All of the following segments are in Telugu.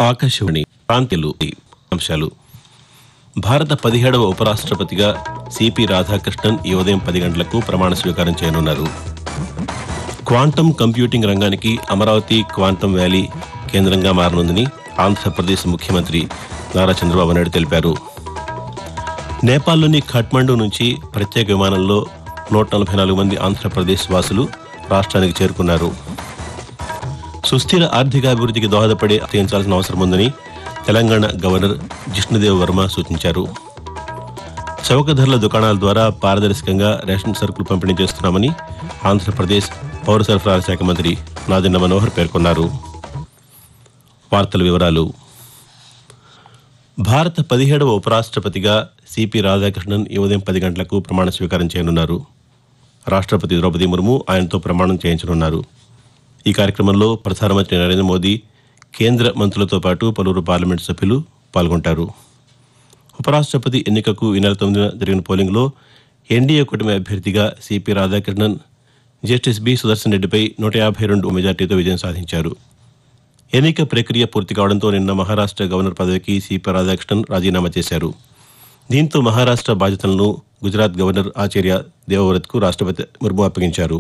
ఆకాశవాణి ప్రాంతీయులు అంశాలు. భారత 17వ ఉపరాష్ట్రపతిగా సిపి రాధాకృష్ణన్ ఈ ఉదయం 10 గంటలకు ప్రమాణ స్వీకారం చేయనున్నారు. క్వాంటమ్ కంప్యూటింగ్ రంగానికి అమరావతి క్వాంటమ్ వ్యాలీ కేంద్రంగా మారనుందని ఆంధ్రప్రదేశ్ ముఖ్యమంత్రి నారా చంద్రబాబు నాయుడు తెలిపారు. నేపాల్లోని ఖాట్మండు నుంచి ప్రత్యేక విమానంలో 144 మంది ఆంధ్రప్రదేశ్ వాసులు రాష్ట్రానికి చేరుకున్నారు. సుస్థిర ఆర్థికాభివృద్ధికి దోహదపడే చేయించాల్సిన అవసరం ఉందని తెలంగాణ గవర్నర్ జిష్ణుదేవ్ వర్మ సూచించారు. చౌక ధరల దుకాణాల ద్వారా పారదర్శకంగా రేషన్ సరుకులు పంపిణీ చేస్తున్నామని ఆంధ్రప్రదేశ్ పౌర సరఫరాల శాఖ మంత్రి నాదెండ్ల మనోహర్ పేర్కొన్నారు. వార్తల వివరాలు. భారత 17వ ఉపరాష్ట్రపతిగా సిపి రాధాకృష్ణన్ ఈ ఉదయం 10 గంటలకు ప్రమాణ స్వీకారం చేయనున్నారు. రాష్ట్రపతి ద్రౌపది ముర్ము ఆయనతో ప్రమాణం చేయించనున్నారు. ఈ కార్యక్రమంలో ప్రధానమంత్రి నరేంద్ర మోదీ, కేంద్ర మంత్రులతో పాటు పలువురు పార్లమెంటు సభ్యులు పాల్గొంటారు. ఉపరాష్ట్రపతి ఎన్నికకు ఈ నెల 9న జరిగిన పోలింగ్లో ఎన్డీఏ కూటమి అభ్యర్థిగా C P Radhakrishnan justice B Sudarshan రెడ్డిపై 152 మెజార్టీతో విజయం సాధించారు. ఎన్నిక ప్రక్రియ పూర్తి కావడంతో నిన్న మహారాష్ట్ర గవర్నర్ పదవికి సిపి రాధాకృష్ణన్ రాజీనామా చేశారు. దీంతో మహారాష్ట్ర బాధ్యతలను గుజరాత్ గవర్నర్ ఆచార్య దేవవ్రత్కు రాష్ట్రపతి ముర్ము అప్పగించారు.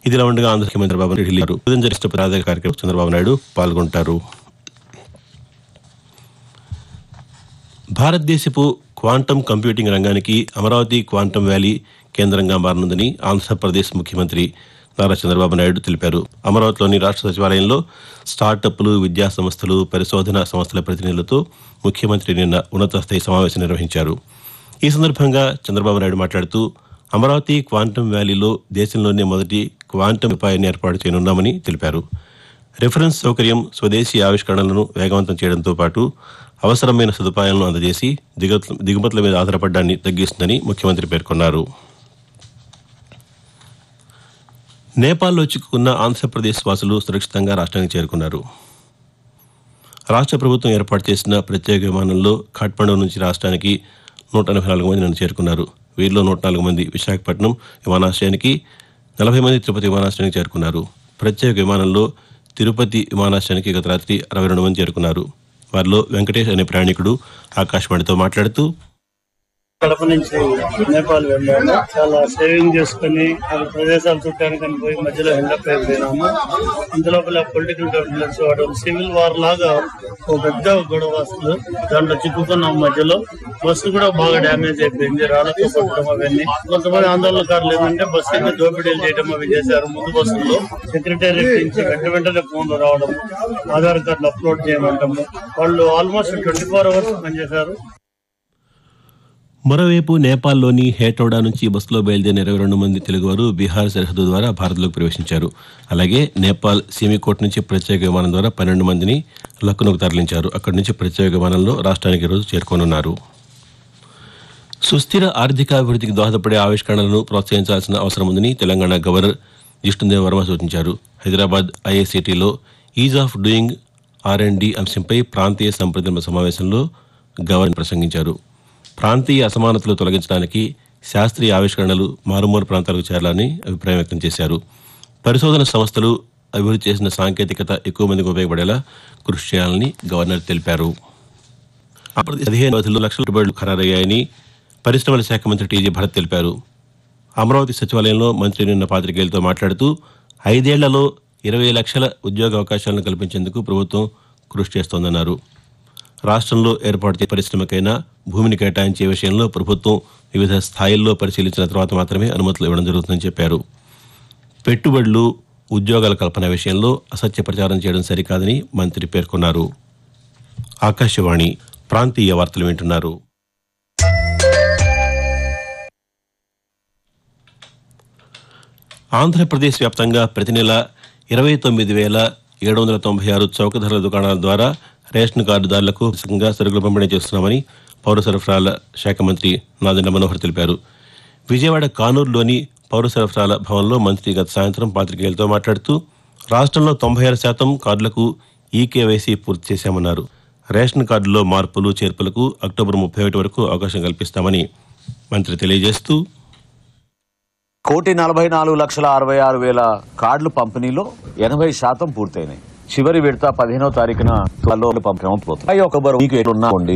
ఇదిలా ఉండగా ఆంధ్ర ముఖ్యమంత్రి బాబు ఢిల్లీ రాష్ట్రపతి కార్యక్రమం చంద్రబాబు నాయుడు పాల్గొంటారు. భారతదేశపు క్వాంటమ్ కంప్యూటింగ్ రంగానికి అమరావతి క్వాంటమ్ వ్యాలీ కేంద్రంగా మారనుందని ఆంధ్రప్రదేశ్ ముఖ్యమంత్రి నారా చంద్రబాబు నాయుడు తెలిపారు. అమరావతిలోని రాష్ట్ర సచివాలయంలో స్టార్టప్లు, విద్యా సంస్థలు, పరిశోధనా సంస్థల ప్రతినిధులతో ముఖ్యమంత్రి నిన్న ఉన్నత స్థాయి సమావేశం నిర్వహించారు. ఈ సందర్భంగా చంద్రబాబు నాయుడు మాట్లాడుతూ అమరావతి క్వాంటమ్ వ్యాలీలో దేశంలోనే మొదటి క్వాంటమ్ ఉపాయాన్ని ఏర్పాటు చేయనున్నామని తెలిపారు. రిఫరెన్స్ సౌకర్యం స్వదేశీ ఆవిష్కరణలను వేగవంతం చేయడంతో పాటు అవసరమైన సదుపాయాలను అందజేసి దిగుమతుల మీద ఆధారపడడాన్ని తగ్గిస్తుందని ముఖ్యమంత్రి పేర్కొన్నారు. నేపాల్లో చిక్కుకున్న ఆంధ్రప్రదేశ్ వాసులు సురక్షితంగా రాష్ట్రానికి చేరుకున్నారు. రాష్ట్ర ప్రభుత్వం ఏర్పాటు చేసిన ప్రత్యేక విమానంలో ఖాట్మండు నుంచి రాష్ట్రానికి 184 మంది నిన్న చేరుకున్నారు. వీరిలో 104 మంది విశాఖపట్నం విమానాశ్రయానికి, 40 మంది తిరుపతి విమానాశ్రయానికి చేరుకున్నారు. ప్రత్యేక విమానంలో తిరుపతి విమానాశ్రయానికి గత రాత్రి 62 మంది చేరుకున్నారు. వారిలో వెంకటేష్ అనే ప్రయాణికుడు ఆకాశవాణితో మాట్లాడుతూ, కడప నుంచి నేపాల్ వెళ్ళాము. చాలా సేవింగ్ చేసుకుని అది ప్రదేశాలు చుట్టానికి పోయి మధ్యలో హెల్ప్ అయిపోయినాము. ఇంతలోపల పొలిటికల్ టర్బులెన్స్ వాడు సివిల్ వార్ లాగా ఒక పెద్ద గొడవ వస్తుంది. దాంట్లో చిక్కుకున్నాం. మధ్యలో బస్సు కూడా బాగా డ్యామేజ్ అయిపోయింది. రాళ్ళతో కొట్టడం అవన్నీ. కొంతమంది ఆందోళనకారులు ఏంటంటే బస్సు కింద దోపిడీలు చేయడం అవి చేశారు. ముందు బస్సుల్లో సెక్రటేరియట్ నుంచి వెంటనే ఫోన్లు రావడం, ఆధార్ కార్డులు అప్లోడ్ చేయమంటాము. వాళ్ళు ఆల్మోస్ట్ 24 అవర్స్ పనిచేశారు. మరోవైపు నేపాల్లోని హేటౌడా నుంచి బస్సులో బయలుదేరిన 22 మంది తెలుగువారు బీహార్ సరిహద్దు ద్వారా భారత్లోకి ప్రవేశించారు. అలాగే నేపాల్ సిమికోట్ నుంచి ప్రత్యేక విమానం ద్వారా 12 మందిని లక్నోకు తరలించారు. అక్కడి నుంచి ప్రత్యేక విమానంలో రాష్ట్రానికి ఈరోజు చేరుకోనున్నారు. సుస్థిర ఆర్థికాభివృద్ధికి దోహదపడే ఆవిష్కరణలను ప్రోత్సహించాల్సిన అవసరం ఉందని తెలంగాణ గవర్నర్ జిష్ణుదేవ్ వర్మ సూచించారు. హైదరాబాద్ ఐఐసిటిలో ఈజ్ ఆఫ్ డూయింగ్ R&D అంశంపై ప్రాంతీయ సంప్రదింపుల సమావేశంలో గవర్నర్ ప్రసంగించారు. ప్రాంతీయ అసమానతలు తొలగించడానికి శాస్త్రీయ ఆవిష్కరణలు మారుమూల ప్రాంతాలకు చేరాలని అభిప్రాయం వ్యక్తం చేశారు. పరిశోధన సంస్థలు అభివృద్ధి చేసిన సాంకేతికత ఎక్కువ మందికి ఉపయోగపడేలా కృషి చేయాలని గవర్నర్ తెలిపారు. 15 లక్షల పెట్టుబడులు ఖరారయ్యాయని పరిశ్రమల శాఖ మంత్రి టీజీ భరత్ తెలిపారు. అమరావతి సచివాలయంలో మంత్రి నిన్న పాత్రికేయులతో మాట్లాడుతూ 5 ఏళ్లలో 20 లక్షల ఉద్యోగ అవకాశాలను కల్పించేందుకు ప్రభుత్వం కృషి చేస్తోందన్నారు. రాష్ట్రంలో ఏర్పాటు చేసే పరిశ్రమకైనా భూమిని కేటాయించే విషయంలో ప్రభుత్వం వివిధ స్థాయిల్లో పరిశీలించిన తర్వాత మాత్రమే అనుమతులు ఇవ్వడం జరుగుతుందని చెప్పారు. పెట్టుబడులు, ఉద్యోగాల కల్పన విషయంలో అసత్య ప్రచారం చేయడం సరికాదని మంత్రి పేర్కొన్నారు. ఆకాశవాణి ప్రాంతీయ వార్తలు వింటున్నారు. ఆంధ్రప్రదేశ్ వ్యాప్తంగా ప్రతి నెల 29,796 చౌక ధరల దుకాణాల ద్వారా రేషన్ కార్డుదారులకు సరుకులు పంపిణీ చేస్తున్నామని పౌర సరఫరాల శాఖ మంత్రి నాదెండ్ల మనోహర్ తెలిపారు. విజయవాడ కానూరులోని పౌర సరఫరాల భవన్లో మంత్రి గత సాయంత్రం పాత్రికేయులతో మాట్లాడుతూ రాష్ట్రంలో 96% కార్డులకు ఈకేవైసీ పూర్తి చేశామన్నారు. రేషన్ కార్డుల్లో మార్పులు, చేర్పులకు అక్టోబర్ 31 వరకు అవకాశం కల్పిస్తామని మంత్రి తెలియజేస్తూ, 1,44,66,000 కార్డులు పంపిణీలో 80% పూర్తయినాయి. చివరి విడత 15వ తారీఖున పంపడం మీకు ఎట్లున్నా ఉండి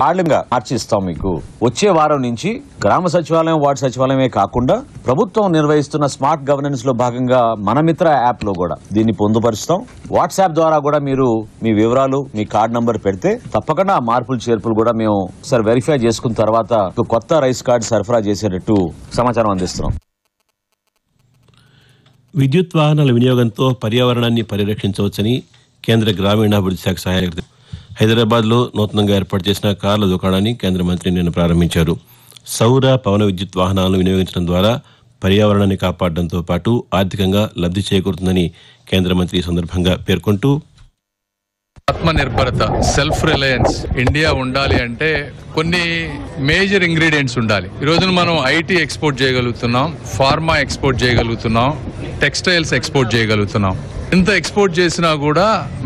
మార్చి ఇస్తాం. మీకు వచ్చే వారం నుంచి గ్రామ సచివాలయం, వార్డు సచివాలయమే కాకుండా ప్రభుత్వం నిర్వహిస్తున్న స్మార్ట్ గవర్నెన్స్ లో భాగంగా మన మిత్ర యాప్ లో కూడా దీన్ని పొందుపరుస్తాం. వాట్సాప్ ద్వారా కూడా మీరు మీ వివరాలు, మీ కార్డు నంబర్ పెడితే తప్పకుండా ఆ మార్పులు చేర్పులు కూడా మేము ఒకసారి వెరిఫై చేసుకున్న తర్వాత కొత్త రైస్ కార్డు సరఫరా చేసేటట్టు సమాచారం అందిస్తున్నాం. విద్యుత్ వాహనాల వినియోగంతో పర్యావరణాన్ని పరిరక్షించవచ్చని కేంద్ర గ్రామీణాభివృద్ధి శాఖ సహాయక హైదరాబాద్లో నూతనంగా ఏర్పాటు చేసిన కార్ల దుకాణాన్ని కేంద్ర మంత్రి నిన్న ప్రారంభించారు. సౌర, పవన విద్యుత్ వాహనాలను వినియోగించడం ద్వారా పర్యావరణాన్ని కాపాడడంతో పాటు ఆర్థికంగా లబ్ధి చేకూరుతుందని కేంద్ర మంత్రి ఈ సందర్భంగా పేర్కొంటూ, ఆత్మనిర్భరత, సెల్ఫ్ రిలయన్స్ ఇండియా ఉండాలి అంటే కొన్ని మేజర్ ఇంగ్రీడియంట్స్ ఉండాలి. ఈ రోజున మనం ఐటీ ఎక్స్పోర్ట్ చేయగలుగుతున్నాం, ఫార్మా ఎక్స్పోర్ట్ చేయగలుగుతున్నాం, టెక్స్టైల్స్ ఎక్స్పోర్ట్ చేయగలుగుతున్నాం. ఇంత ఎక్స్పోర్ట్ చేసినా కూడా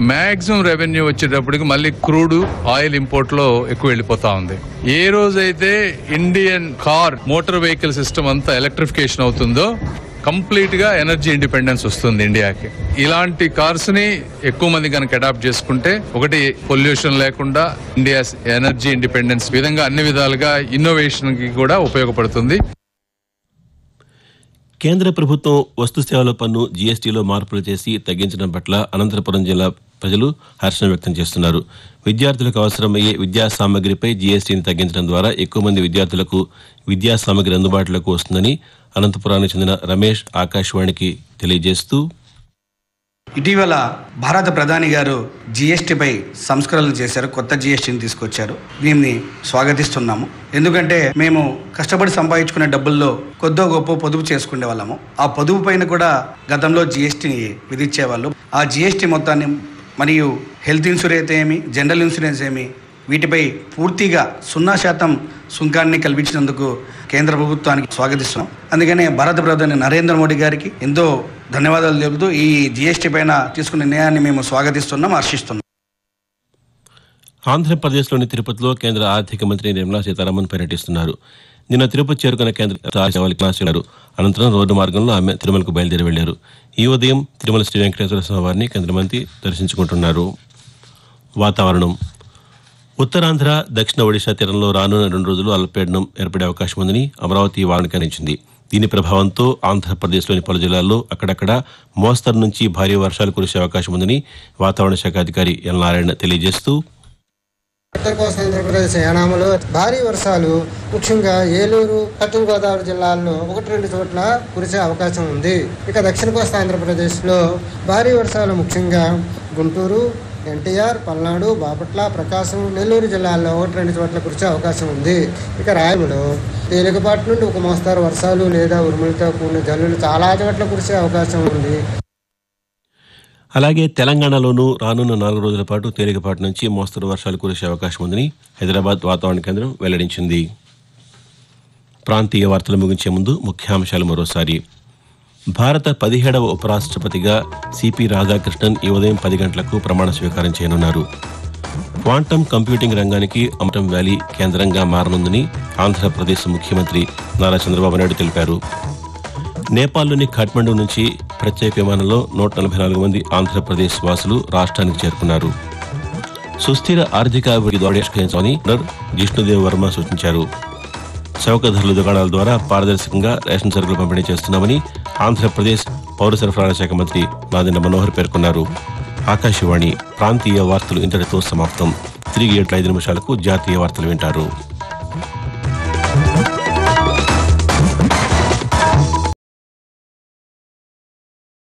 మాక్సిమం రెవెన్యూ వచ్చేటప్పటికి మళ్ళీ క్రూడ్ ఆయిల్ ఇంపోర్ట్ లో ఎక్కువ వెళ్ళిపోతా ఉంది. ఏ రోజైతే Indian car, motor vehicle system అంతా ఎలక్ట్రిఫికేషన్ అవుతుందో కంప్లీట్ గా ఎనర్జీ ఇండిపెండెన్స్ వస్తుంది ఇండియాకి. ఇలాంటి కార్స్ ని ఎక్కువ మంది కనుక అడాప్ట్ చేసుకుంటే ఒకటి పొల్యూషన్ లేకుండా ఇండియా ఎనర్జీ ఇండిపెండెన్స్ విధంగా అన్ని విధాలుగా ఇన్నోవేషన్ కి కూడా ఉపయోగపడుతుంది. కేంద్ర ప్రభుత్వం వస్తు సేవల పన్ను జీఎస్టీలో మార్పులు చేసి తగ్గించడం పట్ల అనంతపురం జిల్లా ప్రజలు హర్షం వ్యక్తం చేస్తున్నారు. విద్యార్థులకు అవసరమయ్యే విద్యా సామగ్రిపై జీఎస్టీని తగ్గించడం ద్వారా ఎక్కువ మంది విద్యార్థులకు విద్యా సామగ్రి అందుబాటులోకి వస్తుందని అనంతపురానికి చెందిన రమేష్ ఆకాశవాణికి తెలియజేస్తూ, ఇటీవల భారత ప్రధాని గారు జీఎస్టీపై సంస్కరణలు చేశారు. కొత్త జీఎస్టీని తీసుకొచ్చారు. దీన్ని స్వాగతిస్తున్నాము. ఎందుకంటే మేము కష్టపడి సంపాదించుకునే డబ్బుల్లో కొద్దో గొప్ప పొదుపు చేసుకునే వాళ్ళము. ఆ పొదుపు పైన కూడా గతంలో జీఎస్టీ విధించేవాళ్ళు. ఆ జీఎస్టీ మొత్తాన్ని మరియు హెల్త్ ఇన్సూరెన్స్ ఏమి, జనరల్ ఇన్సూరెన్స్ ఏమి, వీటిపై పూర్తిగా 0% సుంకాన్ని కల్పించినందుకు కేంద్ర ప్రభుత్వానికి స్వాగతిస్తున్నాం. అందుకనే భారత ప్రధాని నరేంద్ర మోడీ గారికి ఎంతో ధన్యవాదాలు తెలుపుతూ ఈ జీఎస్టీ పైన తీసుకున్న నిర్ణయాన్ని మేము స్వాగతిస్తున్నాం, హర్షిస్తున్నాం. ఆంధ్రప్రదేశ్లోని తిరుపతిలో కేంద్ర ఆర్థిక మంత్రి నిర్మలా సీతారామన్ పర్యటిస్తున్నారు. నిన్న తిరుపతి చేరుకున్న కేంద్ర అనంతరం రోడ్డు మార్గంలో ఆమె తిరుమలకు బయలుదేరి వెళ్లారు. ఈ ఉదయం తిరుమల శ్రీ వెంకటేశ్వర స్వామి వారిని కేంద్ర మంత్రి దర్శించుకుంటున్నారు. వాతావరణం. ఉత్తరాంధ్ర, దక్షిణ ఒడిశా తీరంలో రానున్న 2 రోజులు అల్పపీడనం ఏర్పడే అవకాశం ఉందని అమరావతి వాతావరణించింది. దీని ప్రభావంతో ఆంధ్రప్రదేశ్లోని పలు జిల్లాల్లో అక్కడక్కడ మోస్తరు నుంచి భారీ వర్షాలు కురిసే అవకాశం ఉందని వాతావరణ శాఖ అధికారి ఎల్ నారాయణ తెలియజేస్తూ, ఉత్తర కోస్తా ఆంధ్రప్రదేశ్ యానాములో భారీ వర్షాలు ముఖ్యంగా ఏలూరు, పశ్చిమ గోదావరి జిల్లాల్లో 1-2 చోట్ల కురిసే అవకాశం ఉంది. ఇక దక్షిణ కోస్తా ఆంధ్రప్రదేశ్లో భారీ వర్షాలు ముఖ్యంగా గుంటూరు, ఎన్టీఆర్, పల్నాడు, బాపట్ల, ప్రకాశం, నెల్లూరు జిల్లాల్లో 1-2 చోట్ల కురిసే అవకాశం ఉంది. ఇక రాయలసీమలో తేలికపాటి నుండి ఒక మోస్తారు వర్షాలు లేదా ఉరుములతో కూడిన జల్లులు చాలా చోట్ల కురిసే అవకాశం ఉంది. అలాగే తెలంగాణలోనూ రానున్న 4 రోజుల పాటు తేలికపాటి నుంచి మోస్తరు వర్షాలు కురిసే అవకాశం ఉందని హైదరాబాద్ వాతావరణ కేంద్రం వెల్లడించింది. ప్రాంతీయ వార్తలు ముగించే ముందు ముఖ్యాంశాలు మరోసారి. భారత 17వ ఉపరాష్ట్రపతిగా సిపి రాధాకృష్ణన్ ఈ ఉదయం 10 గంటలకు ప్రమాణ స్వీకారం చేయనున్నారు. క్వాంటమ్ కంప్యూటింగ్ రంగానికి అమృతం వ్యాలీ కేంద్రంగా మారనుందని ఆంధ్రప్రదేశ్ ముఖ్యమంత్రి నారా చంద్రబాబు నాయుడు తెలిపారు. నేపాల్లోని ఖాట్మండు నుంచి ప్రత్యేక విమానంలో 144 మంది ఆంధ్రప్రదేశ్ వాసులు రాష్ట్రానికి చేరుకున్నారు. సుస్థిర ఆర్థిక అభివృద్ధి దోషించాలని జిష్ణుదేవ్ వర్మ సూచించారు. చౌక ధరల దుకాణాల ద్వారా పారదర్శకంగా రేషన్ సరుకులు పంపిణీ చేస్తున్నామని ఆంధ్రప్రదేశ్ పౌర సరఫరాల శాఖ మంత్రి నాదెండ్ల మనోహర్ పేర్కొన్నారు. ఆకాశవాణి ప్రాంతీయ వార్తలు ఇంతటితో సమాప్తం. తిరిగి 7:05 జాతీయ వార్తలు వింటారు.